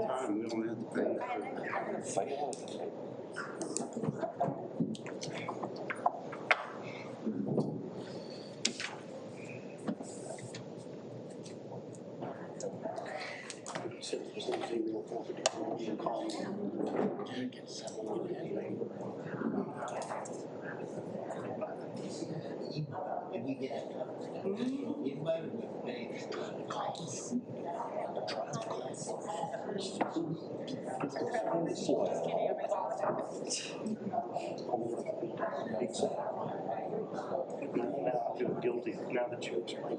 time, we don't have to pay. And we get Now I feel guilty now that you explained.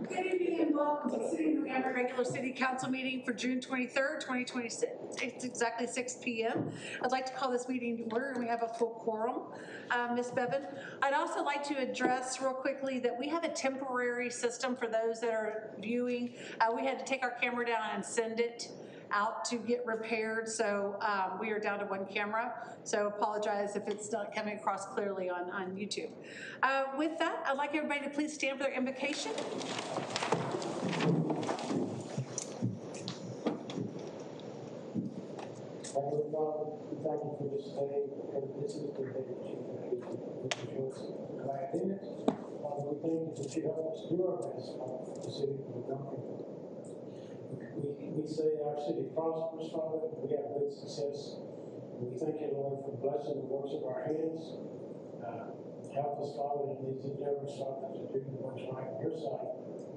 Good evening and welcome to the City of Montgomery regular City Council meeting for June 23rd, 2026. It's exactly 6 p.m. I'd like to call this meeting to order, and we have a full quorum. Ms. Bevan, I'd also like to address real quickly that we have a temporary system for those that are viewing. We had to take our camera down and send it out to get repaired, so we are down to one camera, so apologize if it's not coming across clearly on YouTube. With that, I'd like everybody to please stand for their invocation. Heavenly Father, we thank you for this day, and this is the day that you made. We rejoice and glad in it. Father, we thank you that you help us do our best for the city of Montgomery. We say our city prospers, Father, we have good success. And we thank you, Lord, for blessing the works of our hands. Help us, Father, in these endeavors, Father, to do what's right in your sight.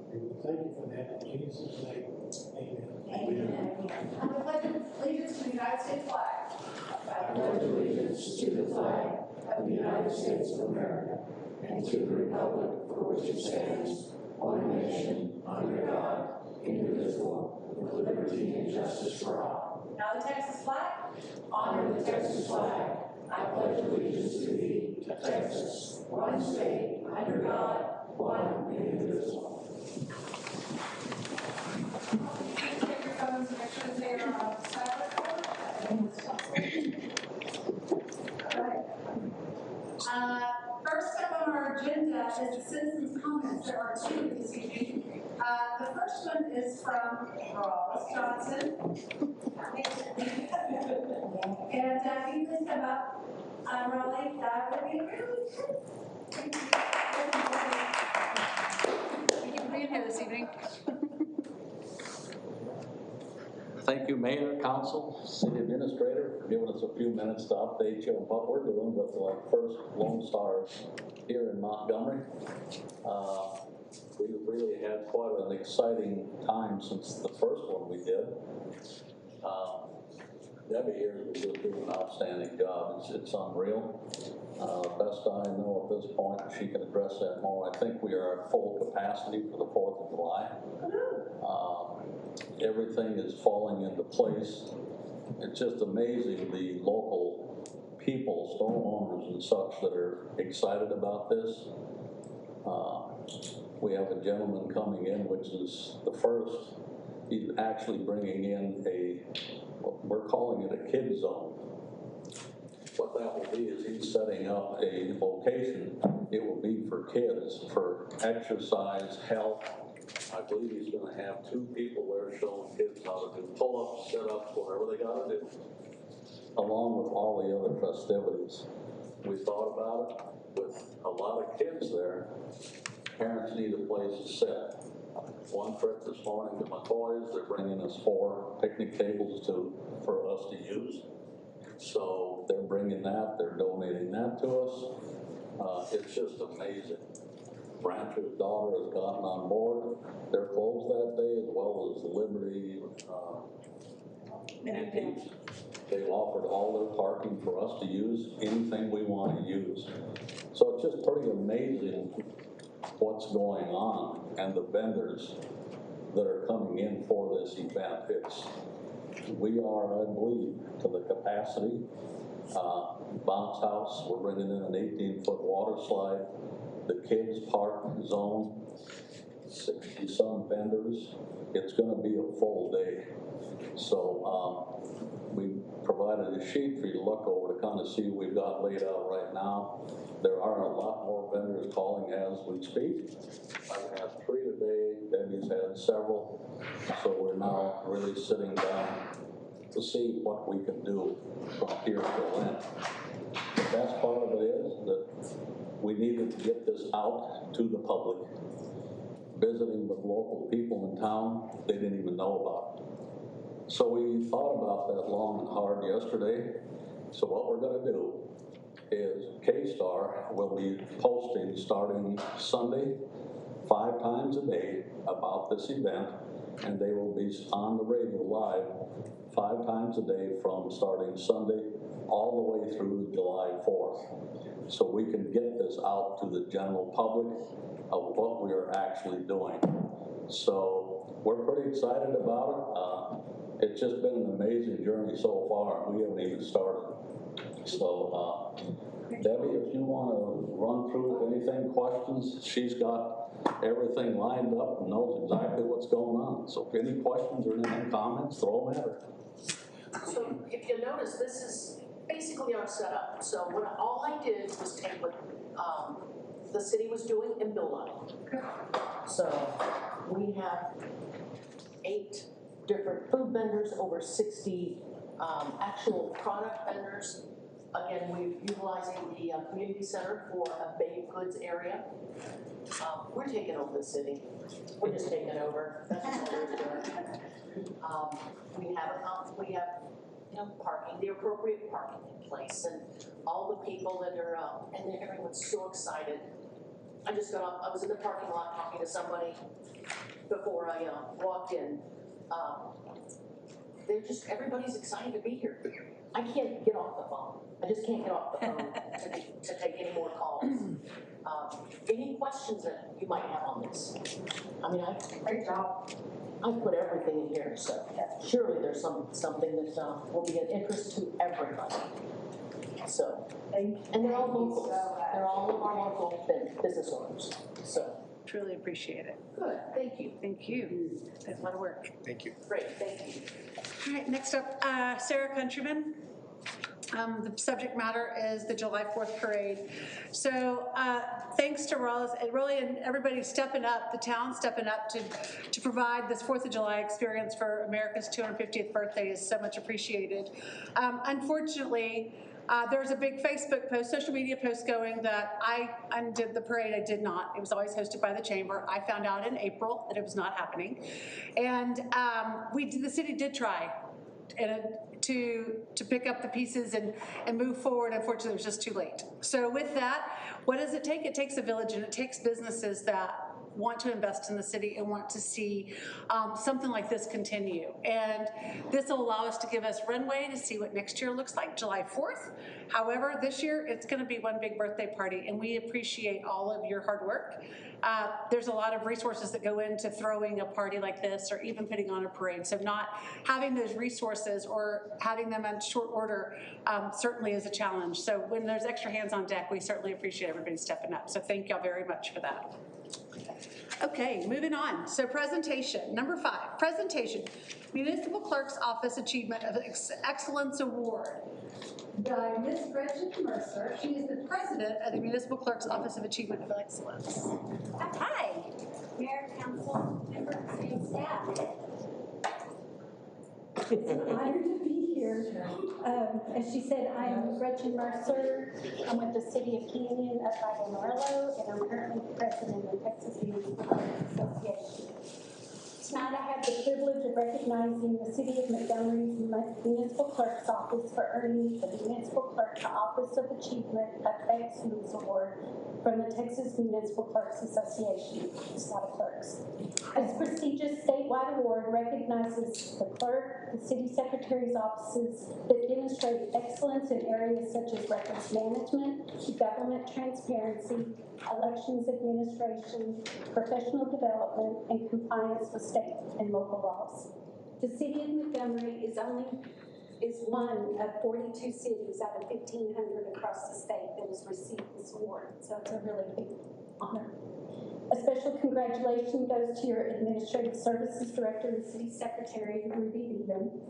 And we thank you for that in Jesus' name. Amen. Amen. I pledge allegiance to the United States flag. I pledge allegiance to the flag of the United States of America and to the republic for which it stands, one nation, under God, indivisible, with liberty and justice for all. Now the Texas flag. Honor the Texas flag. I pledge allegiance to thee, Texas, one state, under God, one indivisible. Take your phones and make sure that they are on silent mode. First up on our agenda is the citizens' comments. There are two this evening. The first one is from Ross Johnson. And if you please come up, Raleigh, that would be really good. Thank you for being here this evening. Thank you, Mayor, Council, City Administrator, for giving us a few minutes to update you on what we're doing with the first Lone Star here in Montgomery. We've really had quite an exciting time since the first one we did. Debbie here is just doing an outstanding job. It's unreal. Best I know at this point, she can address that more. I think we are at full capacity for the 4th of July. Everything is falling into place. It's just amazing the local people, store owners and such, that are excited about this. We have a gentleman coming in, which is the first. He's actually bringing in we're calling it a kid zone. What that will be is he's setting up a location. It will be for kids, for exercise, health. I believe he's going to have 2 people there showing kids how to do pull-ups, sit-ups, whatever they got to do, along with all the other festivities. We thought about it. With a lot of kids there, parents need a place to sit. One trip this morning to McCoy's, they're bringing us 4 picnic tables for us to use. So they're bringing that, they're donating that to us. It's just amazing. Brancher's daughter has gotten on board. They're closed that day, as well as Liberty, Antiques. They've offered all their parking for us to use, anything we want to use. So it's just pretty amazing what's going on, and the vendors that are coming in for this event. We are, I believe, to the capacity. Bounce house, we're bringing in an 18-foot water slide. The kids park zone, 60-some vendors. It's going to be a full day. So we provide provided a sheet for you to look over to kind of see what we've got laid out right now. There are a lot more vendors calling as we speak. I've had 3 today, Debbie's had several, so we're now really sitting down to see what we can do from here to then. The best part of it is that we needed to get this out to the public. Visiting with local people in town, they didn't even know about it. So we thought about that long and hard yesterday. So what we're gonna do is K-Star will be posting starting Sunday 5 times a day about this event, and they will be on the radio live 5 times a day from starting Sunday all the way through July 4th. So we can get this out to the general public of what we are actually doing. So we're pretty excited about it. It's just been an amazing journey so far. We haven't even started. So Debbie, if you want to run through anything, questions, she's got everything lined up and knows exactly what's going on. So if any questions or anything, comments, throw them at her. So if you notice, this is basically our setup. So all I did was take what the city was doing and build on it. So we have 8 different food vendors, over 60 actual product vendors. Again, we're utilizing the community center for a baked goods area. We're taking over the city. We're just taking over. That's just what we're doing. We have parking, the appropriate parking in place, and all the people that are and everyone's so excited. I just got off. I was in the parking lot talking to somebody before I walked in. Everybody's excited to be here. I can't get off the phone. I just can't get off the phone to take any more calls. Any questions that you might have on this? I mean, great job. I put everything in here, so surely there's something that will be of interest to everybody. So, and they're all local. They're all of our local business owners. So. Truly appreciate it. Good, thank you. Thank you. That's a lot of work. Thank you. Great, thank you. All right, next up, Sarah Countryman. The subject matter is the July 4th parade. So thanks to Ross and really and everybody stepping up, the town stepping up to provide this 4th of July experience for America's 250th birthday is so much appreciated. Unfortunately, there's a big Facebook post, social media post going that I undid the parade. I did not. It was always hosted by the chamber. I found out in April that it was not happening. And the city did try to pick up the pieces and move forward. Unfortunately, it was just too late. So with that, what does it take? It takes a village, and it takes businesses that want to invest in the city and want to see something like this continue. And this will allow us to give us runway to see what next year looks like, July 4th. However, this year, it's gonna be one big birthday party, and we appreciate all of your hard work. There's a lot of resources that go into throwing a party like this or even putting on a parade. So not having those resources or having them in short order certainly is a challenge. So when there's extra hands on deck, we certainly appreciate everybody stepping up. So thank y'all very much for that. Okay, moving on. So presentation, number 5, presentation, Municipal Clerk's Office Achievement of Excellence Award by Ms. Gretchen Mercer. She is the president of the Municipal Clerk's Office of Achievement of Excellence. Hi, Mayor, Council, members, and staff. It's an honor to be here. As she said, I am Gretchen Mercer. I'm with the City of Canyon up by Amarillo, and I'm currently president of the Texas Municipal Clerks Association. Tonight I have the privilege of recognizing the City of Montgomery's Municipal Clerk's Office for earning the Municipal Clerk's Office of Achievement of Excellence Award from the Texas Municipal Clerks Association, State Clerks. This prestigious statewide award recognizes the clerk, the city secretary's offices that demonstrate excellence in areas such as records management, government transparency, elections administration, professional development, and compliance with state and local laws. The City of Montgomery is one of 42 cities out of 1,500 across the state that has received this award, so it's a really big honor. A special congratulations goes to your Administrative Services Director and City Secretary, Ruby Beaven.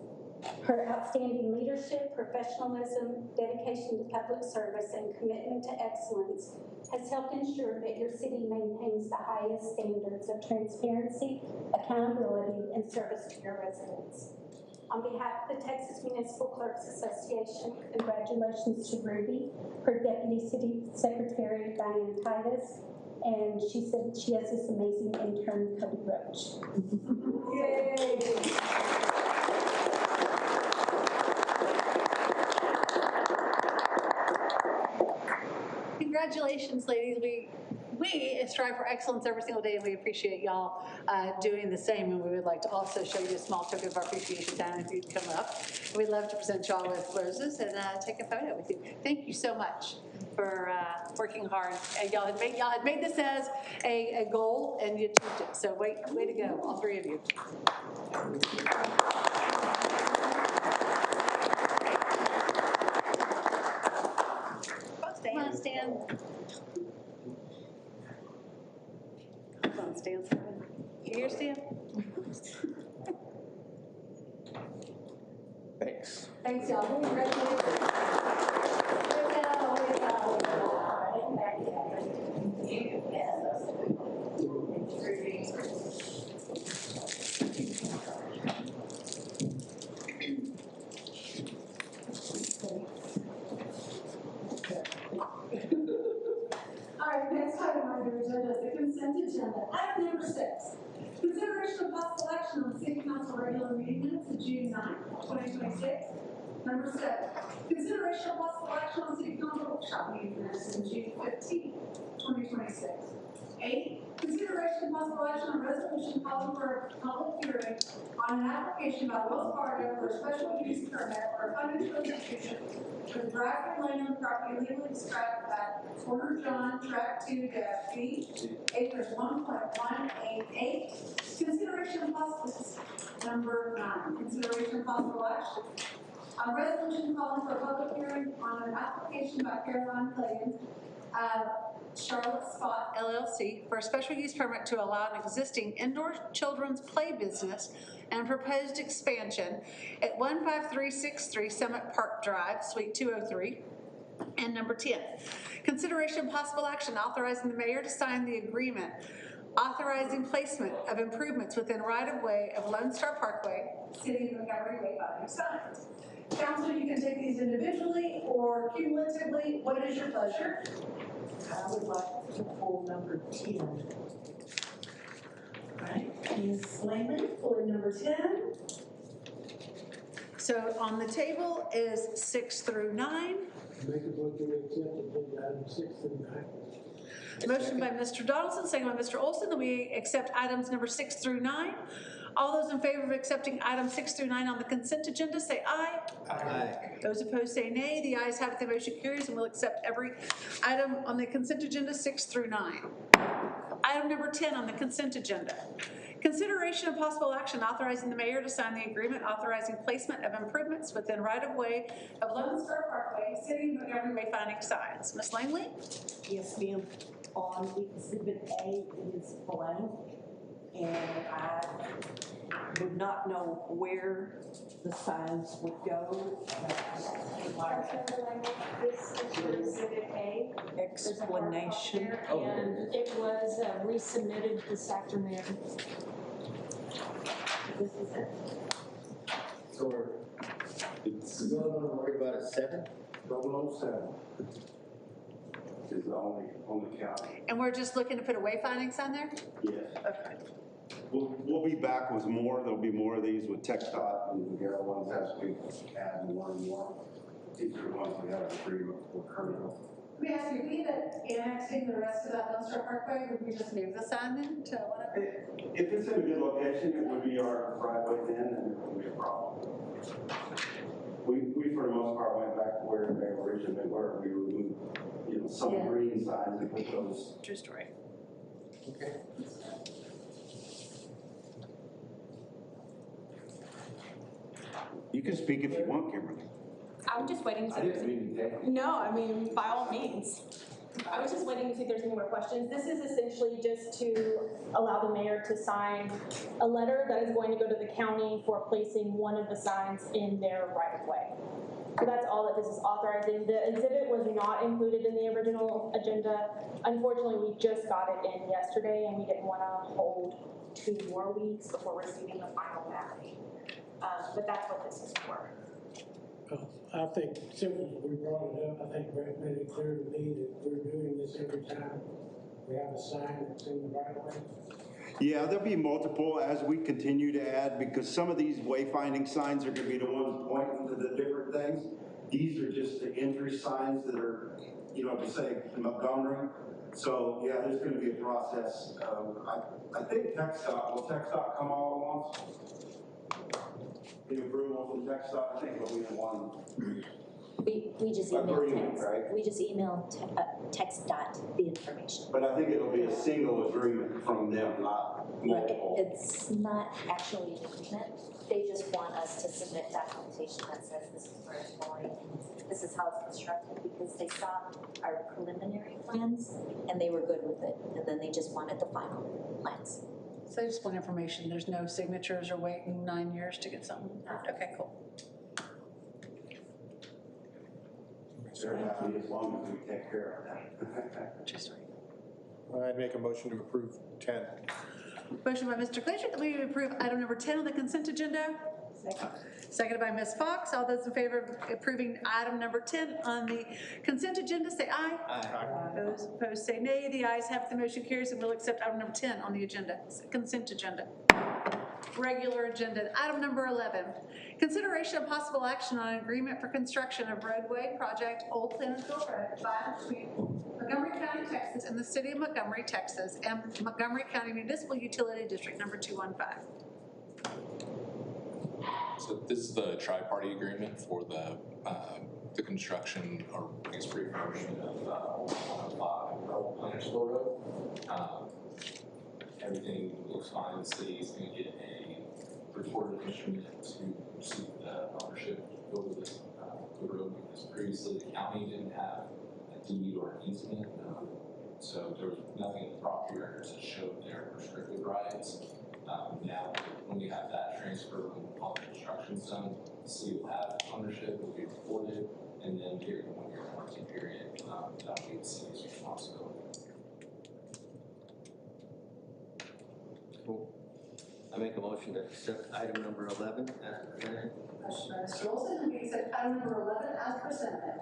Her outstanding leadership, professionalism, dedication to public service, and commitment to excellence has helped ensure that your city maintains the highest standards of transparency, accountability, and service to your residents. On behalf of the Texas Municipal Clerks Association, congratulations to Ruby, her Deputy City Secretary, Diane Titus, and she said she has this amazing intern, Cody Roach. Yay! Congratulations, ladies. We strive for excellence every single day, and we appreciate y'all doing the same. And we would like to also show you a small token of our appreciation down if you'd come up. We'd love to present y'all with roses and take a photo with you. Thank you so much for working hard. Y'all had made this as a goal, and you achieved it. So way to go, all three of you. Come on, Stan. Come on, Stan. You here, Stan? Thanks. Thanks, y'all. Congratulations. All right, next item on your agenda is the consent agenda. Item number 6, consideration of possible action on City Council regular meeting minutes of June 9th, 2026. Number 7, consideration of possible action on City Council workshop meeting minutes of June 15th, 2026. 8, consideration of possible action on resolution calling for a public hearing on an application by Wells Fargo for a special use permit for a financial institution for the driveway lane on property legally described at Corner John, Track 2-B, acres 1.188. Consideration of possible, number 9, consideration of possible action on resolution calling for a public hearing on an application by Plagens, Charlotte Spot LLC for a special use permit to allow an existing indoor children's play business and proposed expansion at 15363 Summit Park Drive, Suite 203. And number 10, consideration of possible action authorizing the mayor to sign the agreement authorizing placement of improvements within right-of-way of Lone Star Parkway, City of Montgomery Wayfinding Signs. Council, you can take these individually or cumulatively. What is your pleasure? I would like to pull number 10. All right, Ms. Lehman, pulling number 10. So on the table is 6 through 9. Make a motion to accept agenda item 6 and 9. Motion by Mr. Donaldson, second by Mr. Olson, that we accept items number 6 through 9. All those in favor of accepting items 6 through 9 on the consent agenda, say aye. Aye. Those opposed say nay. The ayes have it, the motion carries, and we'll accept every item on the consent agenda 6 through 9. Item number 10 on the consent agenda. Consideration of possible action authorizing the mayor to sign the agreement authorizing placement of improvements within right-of-way of Lone Star Parkway, City of Montgomery Wayfinding Signs. Ms. Langley? Yes, ma'am. On Exhibit A, it is blank, and I would not know where the signs would go. This is your exhibit A. Explanation. And it was resubmitted this afternoon. This is it. So it's going on, worry about a 7? 007. Is the only county. And we're just looking to put a wayfinding sign there? Yes. Okay. We'll be back with more. There'll be more of these with TxDOT and the other ones as we add more and more. These are the ones we have agreement with currently. Let me ask you, if we ended up annexing the rest of that Lone Star Parkway, would we just Move the sign then to whatever? If it's in a good location, it would be our driveway then, and it would be a problem. We for the most part went back to where they originally were. We removed, some green signs and put those. True story. Okay. You can speak if you want, Kimberly. I'm just waiting I didn't to. mean to take. No, I mean, by all means. I was just waiting to see if there's any more questions. This is essentially just to allow the mayor to sign a letter that is going to go to the county for placing one of the signs in their right of way. So that's all that this is authorizing. The exhibit was not included in the original agenda. Unfortunately, we just got it in yesterday and we didn't want to hold 2 more weeks before receiving the final map. But that's what this is for. I think, since we brought it up, I think Brett made it clear to me that we're doing this every time we have a sign that's in the right of way. Yeah, there'll be multiple as we continue to add, because some of these wayfinding signs are gonna be the ones pointing to the different things. These are just the entry signs that are, you know, to say Montgomery. So, yeah, there's gonna be a process. I think will TxDOT come all at once? The approval from TxDOT, I think it'll be in one. We just Agreement, emailed right? we just emailed text the information. But I think it'll be a single agreement from them, not multiple. It's not actually an agreement. They just want us to submit documentation that says this is where it's going, this is how it's constructed, because they saw our preliminary plans and they were good with it, and then they just wanted the final plans. So just want information, there's no signatures or waiting 9 years to get something approved. Okay, cool. They're happy as long as we take care of that. Just I'd make a motion to approve 10. motion by Mr. Glazer that we approve item number 10 on the consent agenda. Seconded by Ms. Fox. All those in favor of approving item number 10 on the consent agenda, say aye. Aye. Those opposed say nay. The ayes have it, the motion carries, and we'll accept item number 10 on the agenda, consent agenda. Regular agenda. Item number 11, consideration of possible action on an agreement for construction of roadway project Old Plantersville Road by between Montgomery County, Texas and the city of Montgomery, Texas, and Montgomery County Municipal Utility District number 215. So this is the tri-party agreement for the construction, or I guess refurbishment of Old Plantersville Road. Everything looks fine. The city is going to get a recorded instrument to receive the ownership over the road, because previously the county didn't have a deed or an easement, so there was nothing in the property records that showed their restricted rights. Now, when we have that transfer when all the construction's done, the city will have ownership, it will be recorded, and then during the 1-year warranty period, that will be the city's responsibility. Cool. I make a motion to accept item number 11 as presented. Motion by Mr. Olson, we accept item number 11 as presented.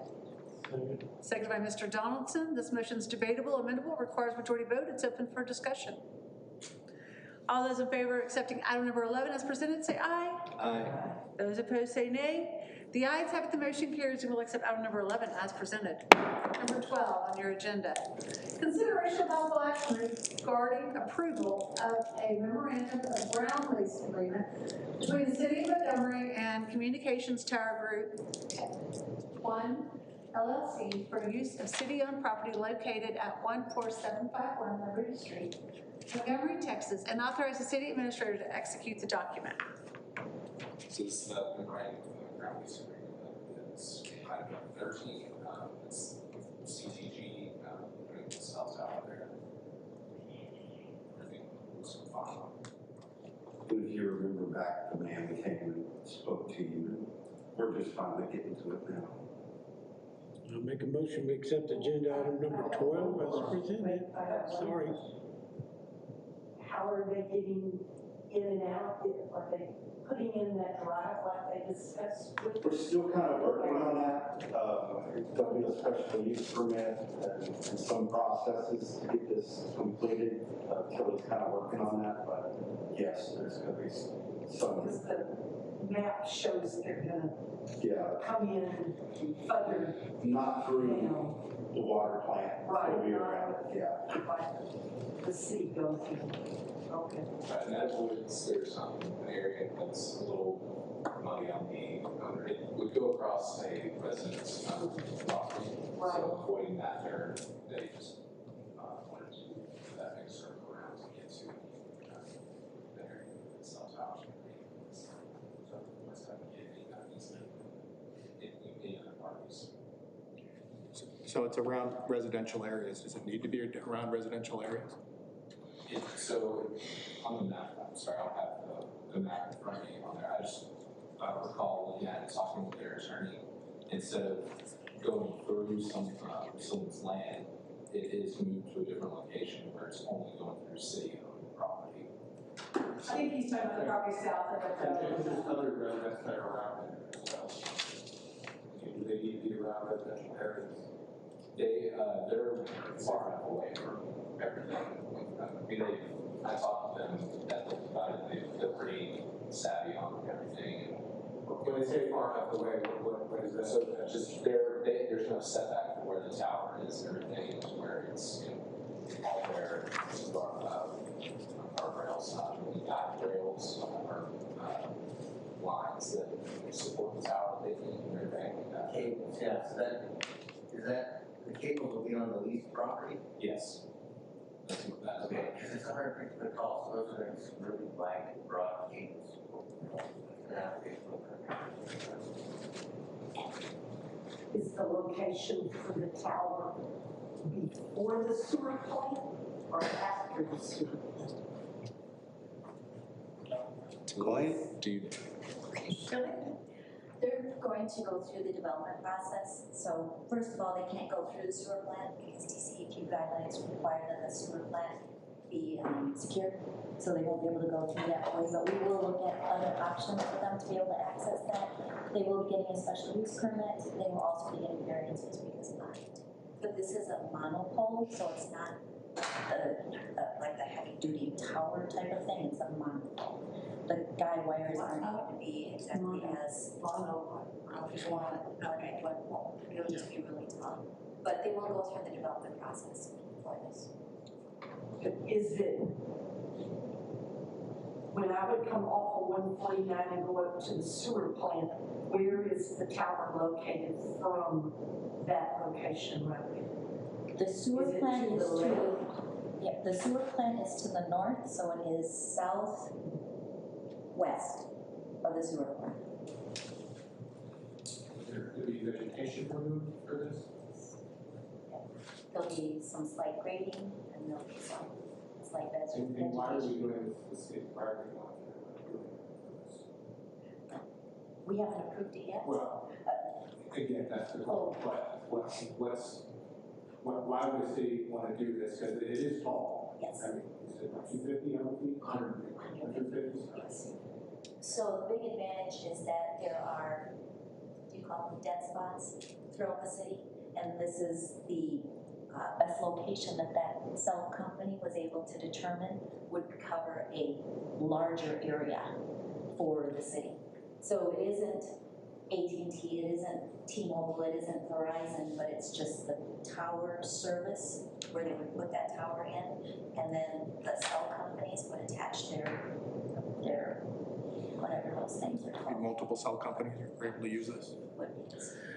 Seconded by Mr. Donaldson. This motion is debatable, amendable, requires majority vote. It's open for discussion. All those in favor of accepting item number 11 as presented, say aye. Aye. Those opposed say nay. The ayes have it, the motion carries, and we'll accept item number 11 as presented. Number 12 on your agenda. Consideration of possible action regarding approval of a memorandum of ground lease agreement between the city of Montgomery and Communications Tower Group 1 LLC for use of city-owned property located at 14751 Liberty Street, Montgomery, Texas, and authorize the city administrator to execute the document. So this is the memorandum of the ground lease agreement. It's item number 13. It's CTG putting the cells out there. Everything looks fine. If you remember back, the man came and spoke to you, and we're just finally getting to it now. I'll make a motion to accept agenda item number 12 as presented. Sorry. How are they getting in and out? Are they putting in that drive like they discussed with? We're still kind of working on that. There'll be a special use permit and some processes to get this completed. Kelly's kind of working on that, but yes, there's going to be some. Because the map shows they're gonna come in further. Not through the water plant. Right. It'll be around it, yeah. Like the city goes in. Okay. And that avoids, there's an area that's a little muddy on the, it would go across a residence property. Right. So avoiding that there, they just wanted to do that big circle around to get to the area that sells out. So let's have to get any kind of easement in other parties. So it's around residential areas. Does it need to be around residential areas? So on the map, I'm sorry, I don't have the map in front of me on there. I just recall looking at it, talking with their attorney, instead of going through someone's land, it is moved to a different location where it's only going through city-owned property. I think he's talking about the property south of it. There's other residents that are around it as well. Do they need to be around residential areas? They're far enough away from everything. I mean, I talked to them at the about it, they're pretty savvy on everything. When they say far enough away, what is that? So just there's no setback from where the tower is, everything where it's, all where our rails, guide rails, or lines that support the tower, they can, everything like that. Cables, yes, the cables will be on the leased property? Yes. That's what that is. Okay, because it's 100 feet tall, so those are some really wide, broad cables. Is the location for the tower before the sewer plant or after the sewer plant? Clay? Do you? They're going to go through the development process. So first of all, they can't go through the sewer plant because DCEQ guidelines require that the sewer plant be secure. So they won't be able to go through that way, but we will look at other options for them to be able to access that. They will be getting a special use permit. They will also be getting variances because of that. But this is a monopole, so it's not like the heavy duty tower type of thing. It's a monopole. The guide wires aren't going to be exactly as long. It will just be really tall. But they will go through the development process for this. But is it, when I would come off of 149 and go up to the sewer plant, where is the tower located from that location right? The sewer Is it plant to is the yeah, the sewer plant is to the north, so it is southwest of the sewer plant. Is there to be vegetation removed for this? There'll be some slight grading and there'll be some slight And why are we vegetation. doing this state parking lot? We haven't approved it yet. Well, again, that's the goal, but why would the city want to do this? Because it is tall. Yes. I mean, is it 250, 100 feet? 150? Yes. So the big advantage is that there are, do you call them dead spots throughout the city? And this is the best location that cell company was able to determine would cover a larger area for the city. So it isn't AT&T, it isn't T-Mobile, it isn't Verizon, but it's just the tower service where they would put that tower in, and then the cell companies would attach their whatever those things are called. Multiple cell companies are able to use this.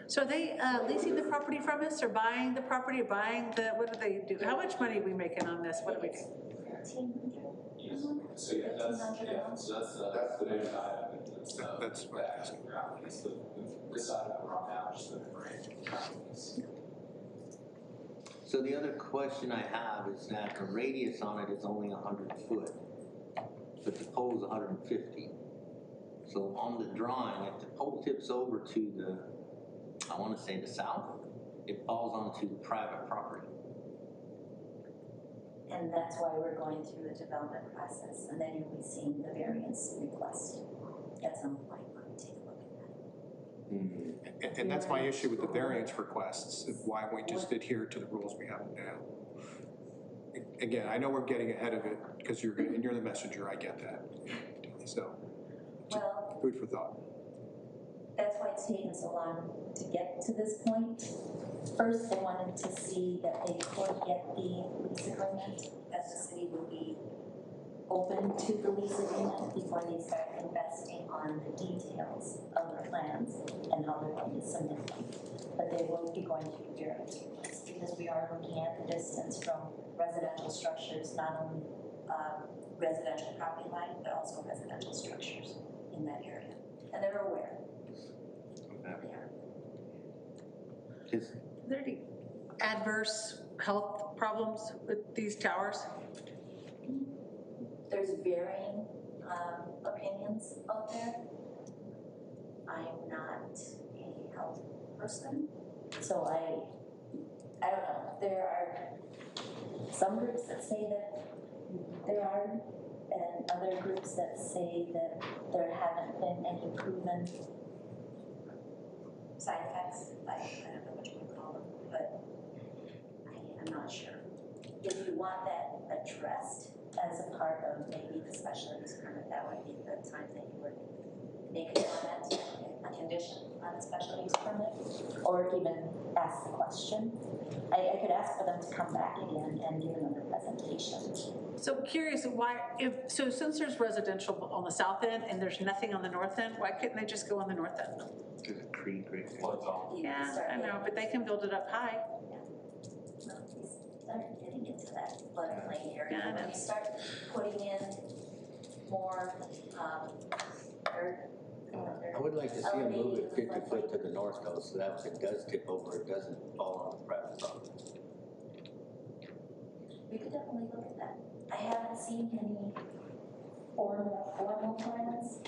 So are they leasing the property from us or buying the property or buying the, what do they do? How much money are we making on this? What do we do? 1,500. Yes. So yeah, that's the main side of it. That's what I'm asking. It's the side that we're on now, just the grant. So the other question I have is that the radius on it is only 100 foot, but the pole is 150. So on the drawing, if the pole tips over to the, I want to say the south, it falls onto the private property. And that's why we're going through the development process, and then you'll be seeing the variance request at some point. Take a look at that. And that's my issue with the variance requests, why we just adhere to the rules we have now. Again, I know we're getting ahead of it because you're the messenger, I get that. So, Well, food for thought. that's why it's taken so long to get to this point. First, they wanted to see that they could get the lease agreement, that the city would be open to the lease agreement before they start investing on the details of the plans and how they're going to submit them. But they will be going through variance requests because we are looking at the distance from residential structures, not only residential property line, but also residential structures in that area. And they're aware. They are. adverse health problems with these towers? There's varying opinions out there. I'm not a health person, so I don't know. There are some groups that say that there are, and other groups that say that there haven't been any proven side effects. I don't know what you would call them, but I'm not sure. If you want that addressed as a part of maybe the special use permit, that would be the time that you would make a comment, a condition on a special use permit, or even ask the question. I could ask for them to come back again and give another presentation. So curious why, so since there's residential on the south end and there's nothing on the north end, why couldn't they just go on the north end? There's a creek right there. You Yeah, start I know, but they can build it up high. Well, you start getting into that floodplain area, Yeah, I know. when you start putting in more, dirt. I would like to see them move it 50 foot to the north though, so that if it does tip over, it doesn't fall on the private property. We could definitely look at that. I haven't seen any formal plans.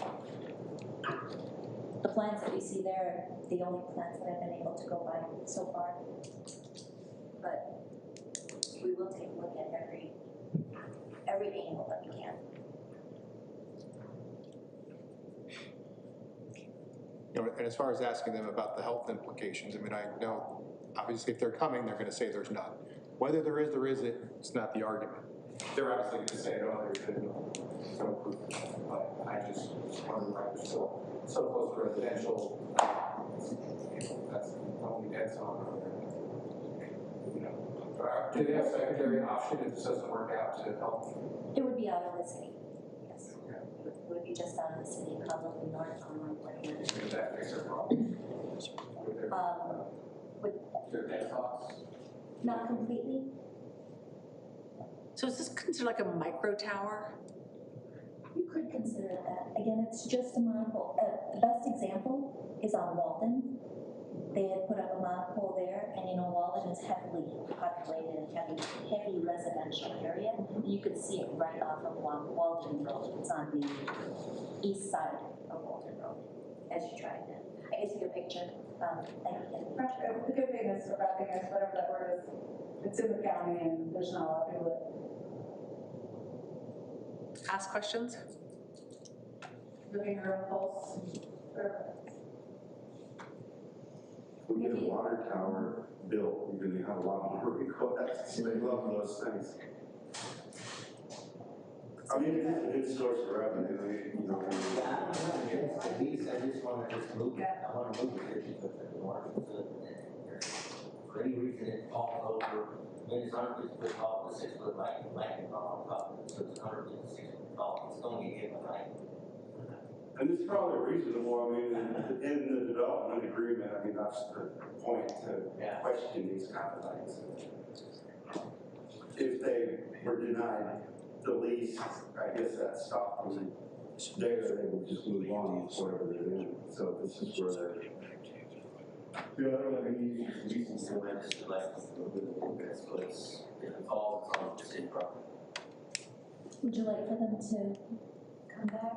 The plans that we see there are the only plans that I've been able to go by so far. But we will take a look at every angle that we can. You know, and as far as asking them about the health implications, I mean, I know, obviously, if they're coming, they're gonna say there's none. Whether there isn't, it's not the argument. They're obviously gonna say, no, there's no proof. But I just wonder why they're so close to residential. That's the only dead zone. You know, do they have secondary option if this doesn't work out to help? It would be out of the city, yes. It would be just out of the city, probably north on Woodland. Does that fix their problem? Their dead thoughts? Not completely. So is this considered like a micro tower? You could consider it that. Again, it's just a monopole. The best example is on Walden. They had put up a monopole there, and you know, Walden is heavily populated and heavy residential area. You could see it right off of Walden Road. It's on the east side of Walden Road as you drive in. I can see your picture. The good thing is, or bad thing is, whatever that word is, it's in the county and there's not a lot of people Ask questions? living around pulse, whatever. We get a water tower built, you're gonna have a lot more requests. They love those things. I mean, it's a good source of revenue, you know. Yeah, at least I just wanna move it, I wanna move it 50 foot to the north. For any reason it falls over, I mean, it's 150 foot tall, the 6 foot light can fall on top of it, so it's 156 foot tall, it's gonna get hit by light. And it's probably reasonable, I mean, in the development agreement, I mean, that's the point to question these kind of things. If they were denied the lease, I guess that stopped them there, they would just move on with whatever they're doing. So this is where they're. Yeah, I don't have any reasons to let it like this place, if it falls on the city property. Would you like for them to come back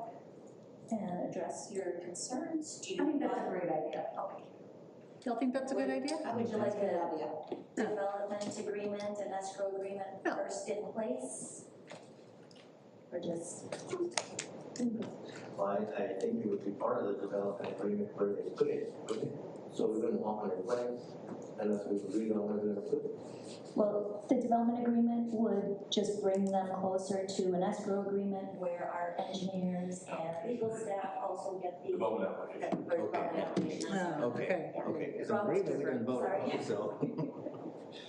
and address your concerns? I think that's a great idea. Okay. Y'all think that's a good idea? Would you like a development agreement and escrow agreement first in place? Or just? Well, I think it would be part of the development agreement where they put it, so we wouldn't want it in place unless we agreed on where they're gonna put it. Well, the development agreement would just bring them closer to an escrow agreement where our engineers and legal staff also get the. Development application. Development application. Okay, it's an agreement, we can vote on it, so.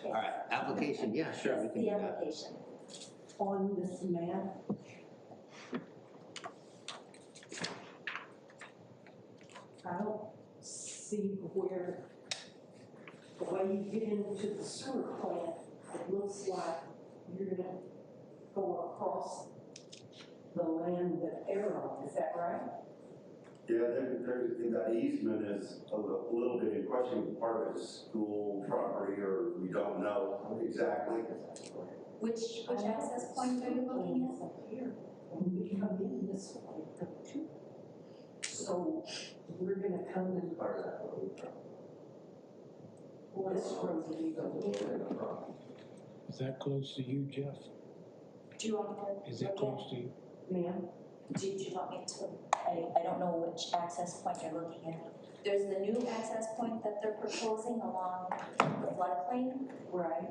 All right, application, yeah, sure, we can do The that. application. On this map, I don't see where, the way you get into the sewer plant, it looks like you're gonna go across the land that they're on, is that right? Yeah, that easement is a little bit in question. Part of it is school property, or we don't know. Exactly. Which access point are you looking at? Up here, and we come in this way, too. So we're gonna come in Part of that road. this road and we go here. Is that close to you, Jeff? Do you want to? Is it close to you? Ma'am, Do you want me to, I don't know which access point you're looking at. There's the new access point that they're proposing along the floodplain, right,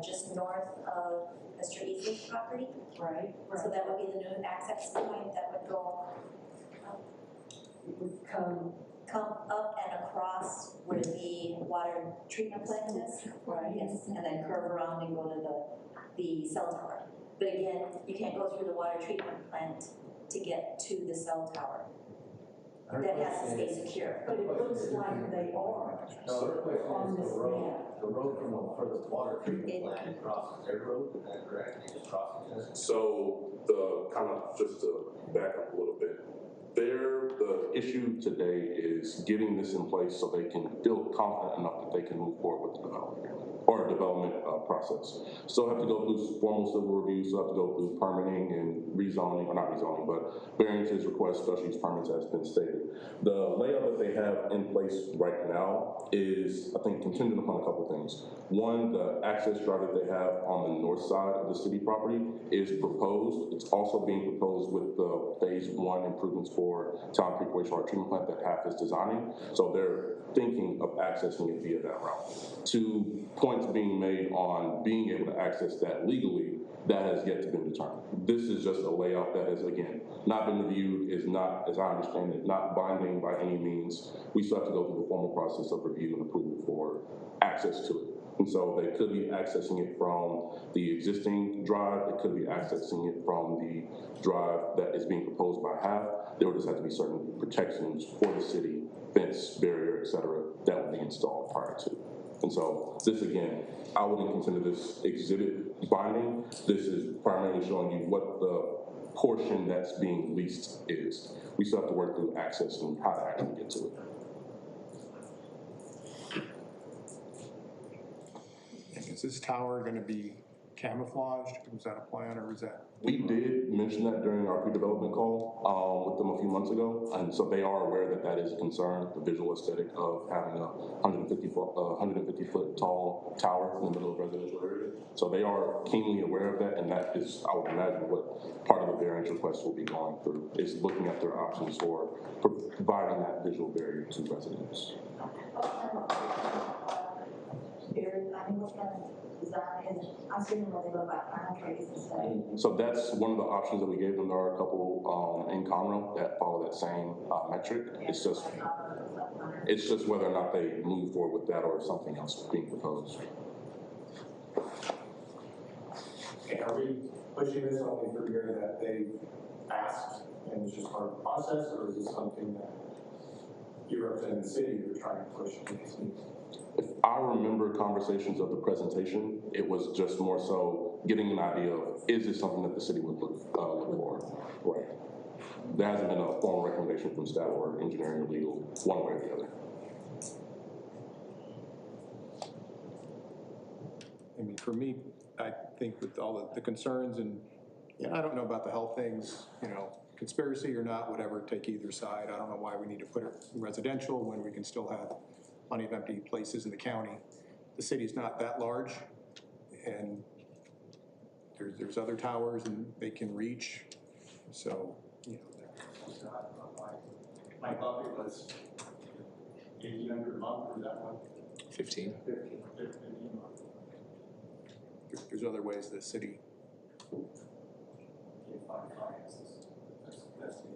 just north of Mr. Easley's property. right, So right. that would be the new access point that would go, It would come, come up and across where the water treatment plant is. right, Yes, and then curve around and go to the cell tower. But again, you can't go through the water treatment plant to get to the cell tower. That has to stay secure. but it looks like they are. No, their question On is this the road, map. the road from the water treatment plant crosses their road, is that correct? It just crosses this? So the kind of just to back up a little bit, the issue today is getting this in place so they can feel confident enough that they can move forward with the development or development process. Still have to go through formal civil review, still have to go through permitting and rezoning, or not rezoning, but variances, requests, special use permits has been stated. The layout that they have in place right now is, I think, contingent upon a couple things. One, the access drive that they have on the north side of the city property is proposed. It's also being proposed with the phase 1 improvements for Town Creek Wastewater Treatment Plant that HAF is designing. So they're thinking of accessing it via that route. 2 points being made on being able to access that legally, that has yet to be determined. This is just a layout that has, again, not been reviewed, is not, as I understand it, not binding by any means. We still have to go through the formal process of review and approval for access to it. And so they could be accessing it from the existing drive, they could be accessing it from the drive that is being proposed by HAF. There would just have to be certain protections for the city, fence, barrier, et cetera, that would be installed prior to. And so this, again, I wouldn't consider this exhibit binding. This is primarily showing you what the portion that's being leased is. We still have to work through access and how to actually get to it. Is this tower gonna be camouflaged? Was that a plan, or was that? We did mention that during our pre-development call with them a few months ago, and so they are aware that that is a concern, the visual aesthetic of having a 150-foot tall tower in the middle of a residential area. So they are keenly aware of that, and that is, I would imagine, what part of the variance request will be going through, is looking at their options for providing that visual barrier to residents. So that's one of the options that we gave them. There are a couple in Conroe that follow that same metric. It's just whether or not they move forward with that or something else being proposed. Okay, are we pushing this only for year that they asked and it's just part of the process, or is this something that you represent the city, you're trying to push to these needs? If I remember conversations of the presentation, it was just more so getting an idea of, is this something that the city would look for? Right. There hasn't been a formal recommendation from staff or engineering or legal, one way or the other. I mean, for me, I think with all the concerns and I don't know about the health things, conspiracy or not, whatever, take either side. I don't know why we need to put it in residential when we can still have plenty of empty places in the county. The city's not that large, and there's other towers and they can reach, so, It's not on my bucket was 1,800 a month, or that one? 15. 15 a month. there's other ways the city. Can't find finances. That's the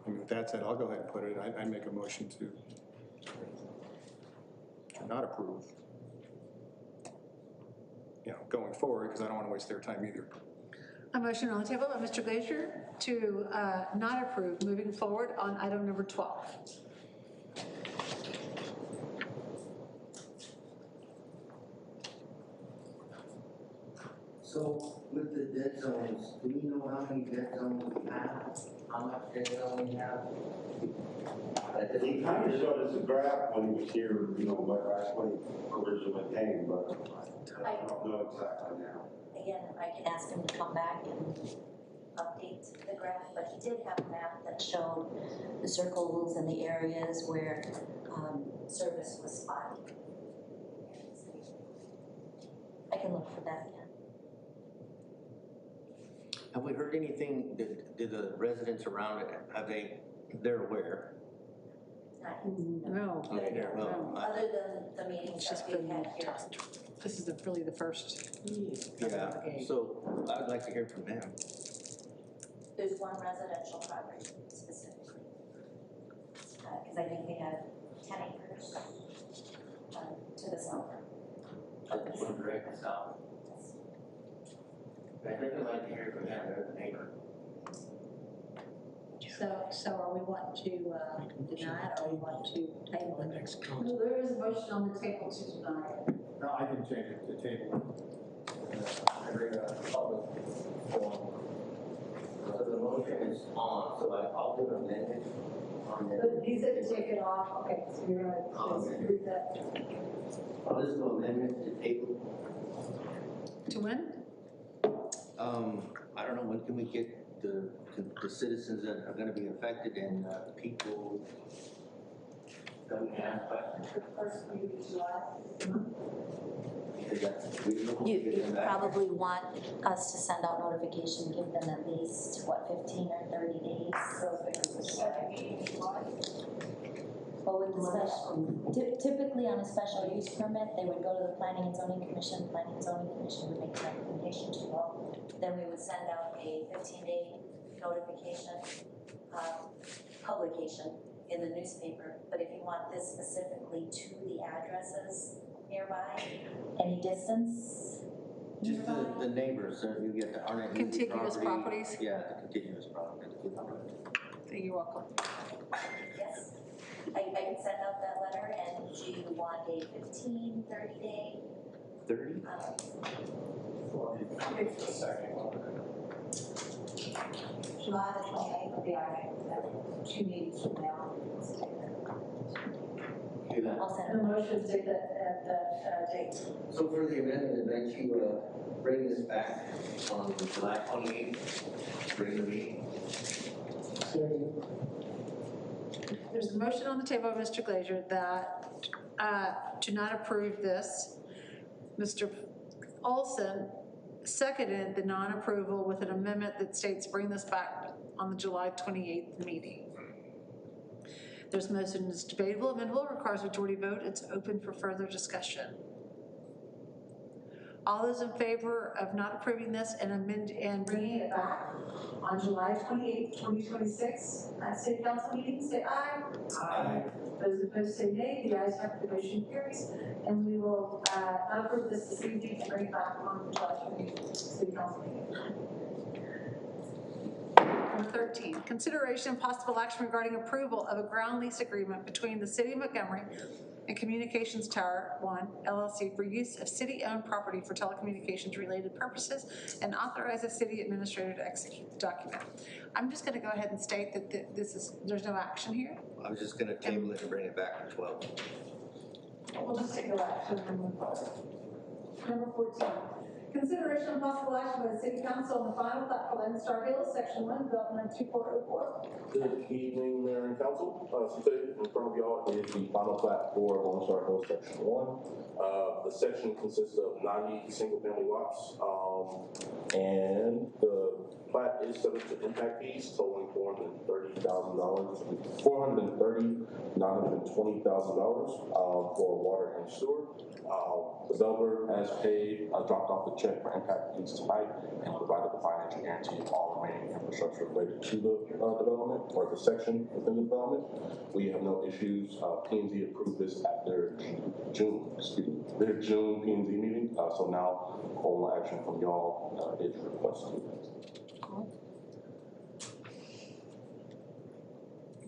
I mean, with that said, I'll go ahead and put it, I make a motion to not approve, going forward, because I don't want to waste their time either. A motion on the table by Mr. Glazier to not approve moving forward on item number 12. So with the dead zones, do we know how many dead zones we have? How much dead zone we have? He kind of showed us a graph when he was here, you know, what actually originally came, but I don't know exactly now. Again, I can ask him to come back and update the graph, but he did have a map that showed the circles and the areas where service was spotty. I can look for that again. Have we heard anything, did the residents around it, they're aware? No. Okay, they're, well, Other than the meetings It's just that we've been had here. tossed. This is really the first. yeah, so I would like to hear from them. There's one residential property specifically. Because I think they have 10 acres to the south. Direct south. I'd really like to hear from them, they're the neighbor. So are we wanting to deny it, or we want to table it? Well, there is a motion on the table to deny it. No, I can change it to table. I bring a public forum. So the motion is on, so I'll do an amendment on But that. he said to take it off, okay, so you're gonna just read that. I'll just do amendment to table. To win? I don't know, when can we get the citizens that are gonna be affected and people that we can ask questions? First meeting in July. Is that reasonable to You get them back? probably want us to send out notification, give them at least, 15 or 30 days. Second meeting in July. Well, with the special, typically on a special use permit, they would go to the Planning and Zoning Commission. Planning and Zoning Commission would make a recommendation to you all. Then we would send out a 15-day notification, publication in the newspaper. But if you want this specifically to the addresses nearby, any distance Just nearby? the neighbors, so you get the RNA. Contiguous properties? Yeah, the contiguous properties. You're welcome. Yes. I can send out that letter, and do you want a 15, 30-day? 30? It's the second one. July the 28th will be our next 2 meetings from now. Do that. I'll send The it. motion to take that date. So for the amendment, that you bring this back on July 28th, bring the meeting. There's a motion on the table by Mr. Glazier that to not approve this. Mr. Olson seconded the non-approval with an amendment that states bring this back on the July 28th meeting. There's motion is debatable, amendable, requires majority vote. It's open for further discussion. All those in favor of not approving this and Bringing it back on July 28th, 2026, at city council meeting, say aye. Aye. Those opposed say nay. The ayes have it, the motion carries. And we will not approve this evening and bring it back on July 28th, city council meeting. Number 13, consideration and possible action regarding approval of a ground lease agreement between the City of Montgomery and Communications Tower 1 LLC for use of city-owned property for telecommunications-related purposes, and authorize the city administrator to execute the document. I'm just going to go ahead and state that there's no action here. I was just gonna table it and bring it back to 12. We'll just take no action and move forward. Number 14, consideration and possible action by the city council on the final plat for Land Star Hills, section 1, development 2404. Good evening, Mayor and Council. Today in front of y'all is the final plat for Lone Star Hill Section 1. The section consists of 90 single-family lots, and the plat is subject to impact fees totaling $430,920,000 for water and sewer. Developer has paid, dropped off the check for impact fees tonight, and provided the financial guarantee of all remaining infrastructure related to the development, or the section within the development. We have no issues. P&Z approved this at their June P&Z meeting, so now formal action from y'all is requested.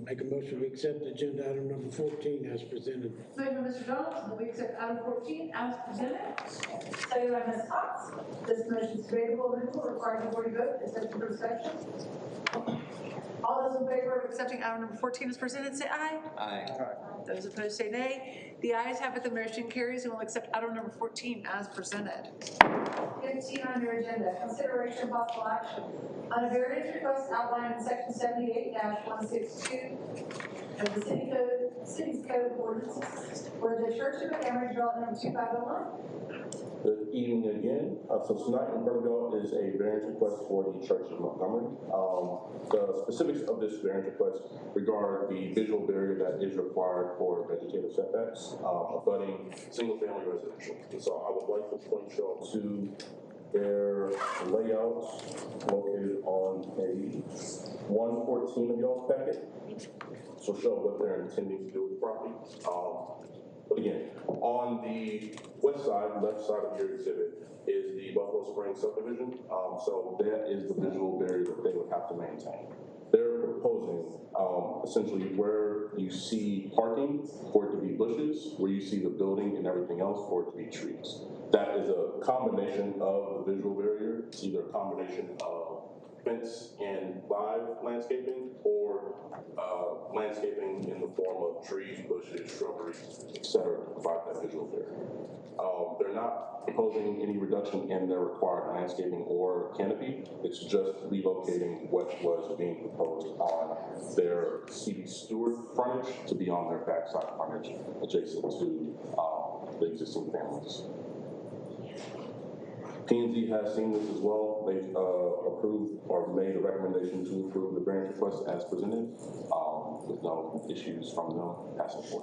Make a motion, we accept agenda item number 14 as presented. Moved by Mr. Donaldson that we accept item 14 as presented. Second by Ms. Cox. This motion is debatable and will require a majority vote, except for discussion. All those in favor of accepting item number 14 as presented, say aye. Aye. Those opposed say nay. The ayes have it, the motion carries, and we'll accept item number 14 as presented. 15 on your agenda, consideration of possible action on a variance request outlined in section 78-162 of the city's code ordinances for the Church of Montgomery development of 2501. Good evening again. So tonight in front of y'all is a variance request for the Church of Montgomery. The specifics of this variance request regard the visual barrier that is required for vegetative setbacks abutting single-family residential. And so I would like to point y'all to their layout located on page 114 of y'all's packet. So show what they're intending to do with the property. But again, on the west side, left side of your exhibit is the Buffalo Springs subdivision. So that is the visual barrier that they would have to maintain. They're proposing essentially where you see parking for it to be bushes, where you see the building and everything else for it to be trees. That is a combination of the visual barrier. It's either a combination of fence and live landscaping or landscaping in the form of trees, bushes, shrubbery, etc. to provide that visual barrier. They're not proposing any reduction in their required landscaping or canopy. It's just relocating what was being proposed on their CD Stewart frontage to be on their backside frontage adjacent to the existing families. P&Z has seen this as well. They've approved or made a recommendation to approve the variance request as presented with no issues from them passing for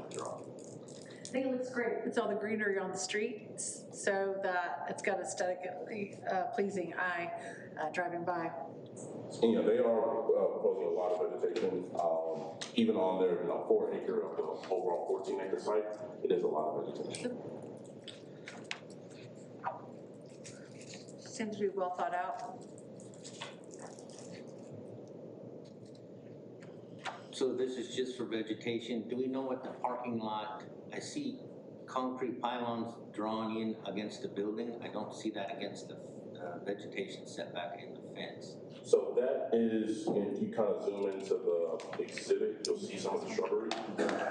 the draw. I think it looks great. It's all the greenery on the streets so that it's got aesthetically pleasing eye driving by. And yeah, they are proposing a lot of vegetation. Even on their 4 acre of the overall 14 acre site, it is a lot of vegetation. Seems to be well thought out. So this is just for vegetation. Do we know what the parking lot, I see concrete pylons drawn in against the building. I don't see that against the vegetation setback in the fence. So that is, if you kind of zoom into the exhibit, you'll see some of the shrubbery.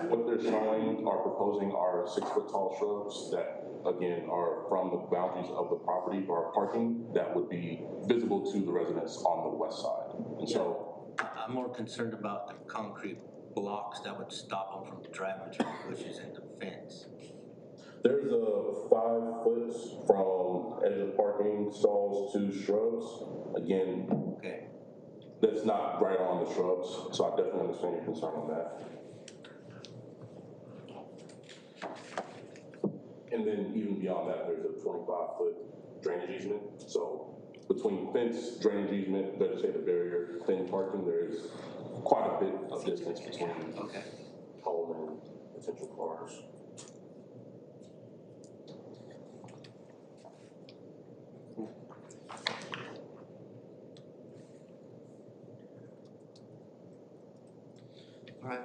What they're showing or proposing are 6-foot tall shrubs that, again, are from the boundaries of the property or parking that would be visible to the residents on the west side. And so I'm more concerned about the concrete blocks that would stop them from driving through the bushes and the fence. there's a 5 foot from edge of parking stalls to shrubs. Again, Okay. that's not right on the shrubs, so I definitely understand your concern on that. And then even beyond that, there's a 25-foot drainage easement. So between fence, drainage easement, vegetative barrier, then parking, there is quite a bit of distance between home and potential cars. All right.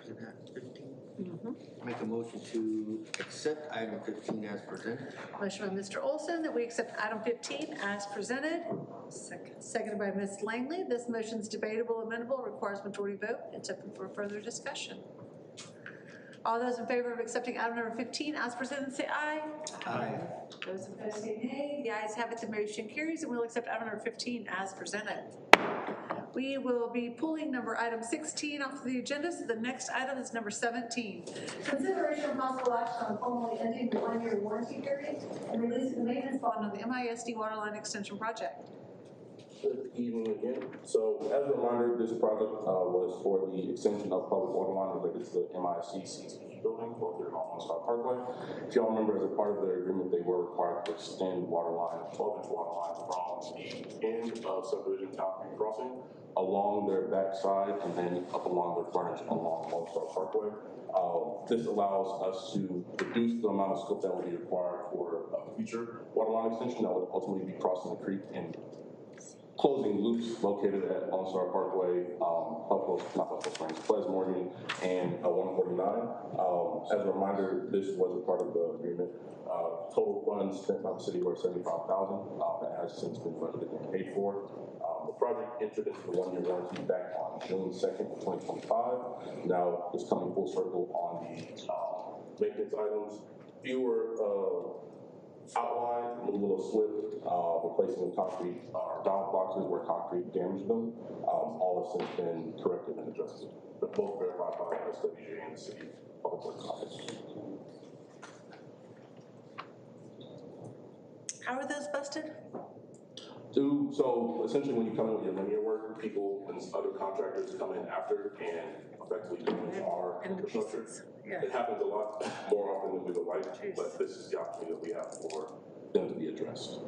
Isn't that 15? Make a motion to accept item 15 as presented. Motion by Mr. Olson that we accept item 15 as presented. Seconded by Ms. Langley. This motion is debatable, amendable, requires majority vote. It's open for further discussion. All those in favor of accepting item number 15 as presented, say aye. Aye. Those opposed say nay. The ayes have it, the motion carries, and we'll accept item number 15 as presented. We will be pulling item 16 off the agenda, so the next item is number 17. Consideration of possible action on formally ending the 1-year warranty period and releasing the maintenance bond On the MISD Waterline Extension project. Good evening again. So as a reminder, this project was for the extension of public water line related to the MISC CTE building located on Parkway. If y'all remember, as a part of their agreement, they were required to extend water line, 12-inch water line from the end of subdivision Town Creek Crossing along their backside and then up along their frontage along Lone Star Parkway. This allows us to reduce the amount of scope that would be required for a future water line extension that would ultimately be crossing the creek and closing loops located at Onstar Parkway, Ples Morgan, and 149. As a reminder, this was a part of the agreement. Total funds spent by the city were $75,000. That has since been funded and paid for. The project entered into the one-year warranty back on June 2nd of 2025. Now it's coming full circle on the maintenance items. Fewer outlined, a little slip, replacing the concrete down boxes where concrete damaged them. All have since been corrected and addressed. But both verified by SWJ and the city public works office. How are those busted? So essentially when you come in with your linear work, people and other contractors come in after and effectively damage our infrastructure. Yeah. It happens a lot more often than we would like, but this is the opportunity that we have for them to be addressed.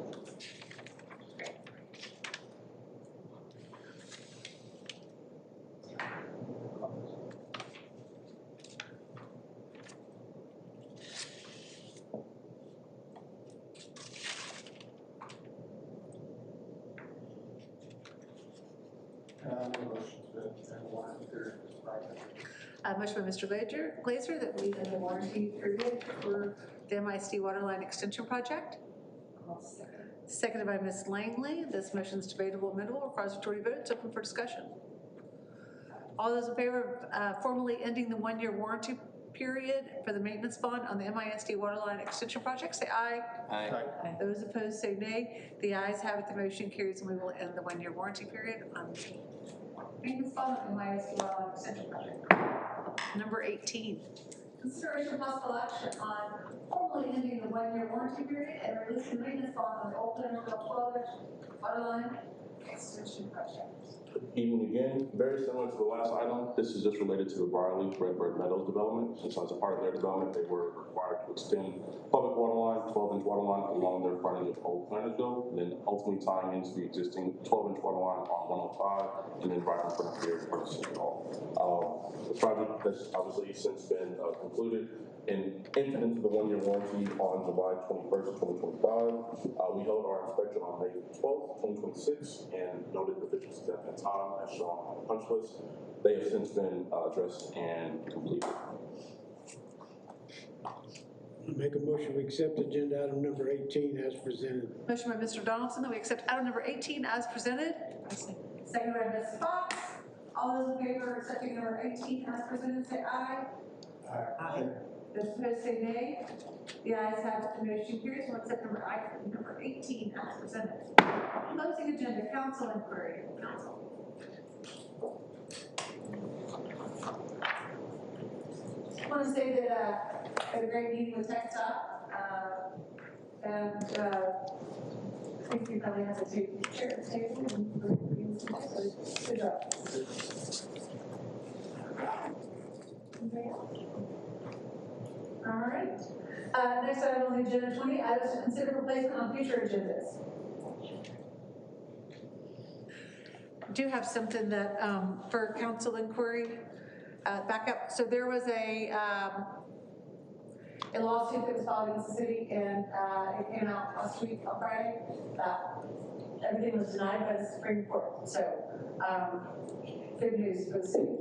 Motion by Mr. Glazer that we end the warranty period for the MISD Waterline Extension project. Seconded by Ms. Langley. This motion is debatable, amendable, requires majority vote. It's open for discussion. All those in favor of formally ending the one-year warranty period for the maintenance bond on the MISD Waterline Extension project, say aye. Aye. Those opposed say nay. The ayes have it, the motion carries, and we will end the one-year warranty period on maintenance bond on the MISD Waterline Extension project. Number 18. Consideration of possible action on formally ending the one-year warranty period and releasing the maintenance bond on the Old Plantersville Waterline Extension project. Evening again, very similar to the last item. This is just related to the Barley Redbird Meadows development. And so as a part of their development, they were required to extend public water line, 12-inch water line along their frontage of Old Plantersville, and then ultimately tying into the existing 12-inch water line on 105, and then right in front of here for the city hall. The project has obviously since been concluded and entered into the one-year warranty on July 21st, 2025. We held our inspection on May 12th, 2026, and noted deficiencies at that time as shown on the punch list. They have since been addressed and completed. Make a motion, we accept agenda item number 18 as presented. Motion by Mr. Donaldson that we accept item number 18 as presented. Second by Ms. Fox. All those in favor of accepting number 18 as presented, say aye. Aye. Those opposed say nay. The ayes have it, the motion carries. We'll accept number 18 as presented. Closing agenda, council inquiry. Council. I want to say that I had a great meeting with TechStop, and I think you probably have to share the table and good job. All right. Next item on the agenda 20, items to consider replacement on future agendas. I do have something that for council inquiry. Back up. So there was a lawsuit that was filed against the city, and it came out last week on Friday. Everything was denied by the Supreme Court. So good news for the city.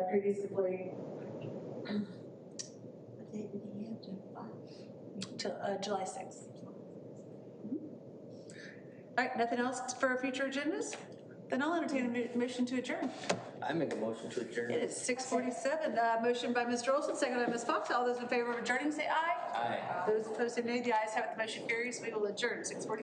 Previously. What date did he have to file? Till July 6th. All right, nothing else for future agendas? Then I'll entertain a motion to adjourn. I make a motion to adjourn. It is 6:47. Motion by Mr. Olson, second by Ms. Fox. All those in favor of adjourning say aye. Aye. Those opposed say nay. The ayes have it. The motion carries. We will adjourn 6:47.